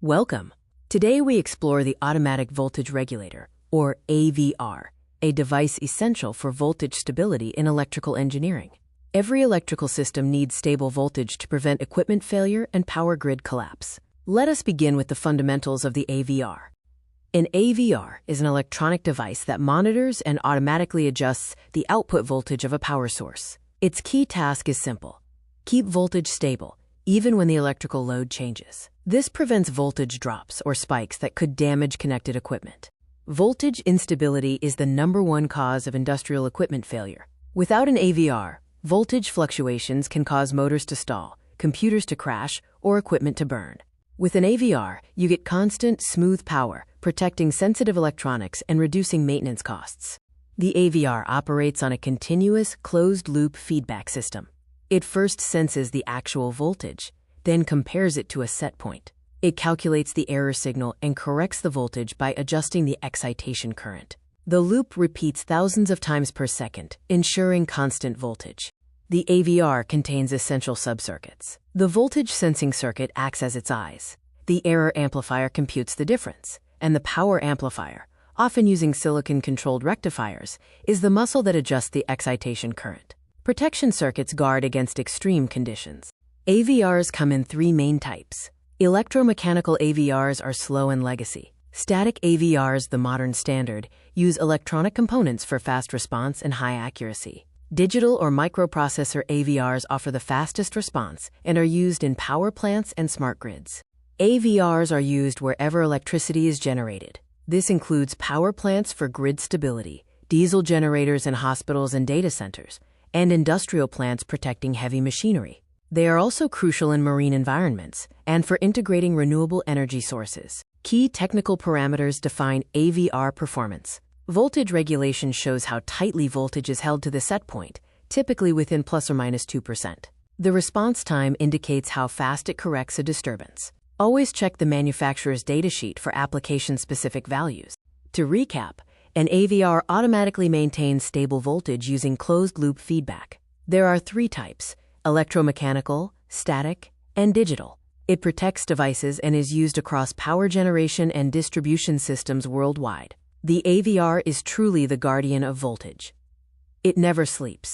Welcome. Today we explore the Automatic Voltage Regulator, or AVR, a device essential for voltage stability in electrical engineering. Every electrical system needs stable voltage to prevent equipment failure and power grid collapse. Let us begin with the fundamentals of the AVR. An AVR is an electronic device that monitors and automatically adjusts the output voltage of a power source. Its key task is simple: keep voltage stable, even when the electrical load changes. This prevents voltage drops or spikes that could damage connected equipment. Voltage instability is the #1 cause of industrial equipment failure. Without an AVR, voltage fluctuations can cause motors to stall, computers to crash, or equipment to burn. With an AVR, you get constant, smooth power, protecting sensitive electronics and reducing maintenance costs. The AVR operates on a continuous, closed-loop feedback system. It first senses the actual voltage, then compares it to a set point. It calculates the error signal and corrects the voltage by adjusting the excitation current. The loop repeats thousands of times per second, ensuring constant voltage. The AVR contains essential subcircuits. The voltage sensing circuit acts as its eyes. The error amplifier computes the difference, and the power amplifier, often using silicon-controlled rectifiers, is the muscle that adjusts the excitation current. Protection circuits guard against extreme conditions. AVRs come in 3 main types. Electromechanical AVRs are slow and legacy. Static AVRs, the modern standard, use electronic components for fast response and high accuracy. Digital or microprocessor AVRs offer the fastest response and are used in power plants and smart grids. AVRs are used wherever electricity is generated. This includes power plants for grid stability, diesel generators in hospitals and data centers, and industrial plants protecting heavy machinery. They are also crucial in marine environments and for integrating renewable energy sources. Key technical parameters define AVR performance. Voltage regulation shows how tightly voltage is held to the set point, typically within plus or minus 2%. The response time indicates how fast it corrects a disturbance. Always check the manufacturer's datasheet for application-specific values. To recap, an AVR automatically maintains stable voltage using closed-loop feedback. There are 3 types: electromechanical, static, and digital. It protects devices and is used across power generation and distribution systems worldwide. The AVR is truly the guardian of voltage. It never sleeps.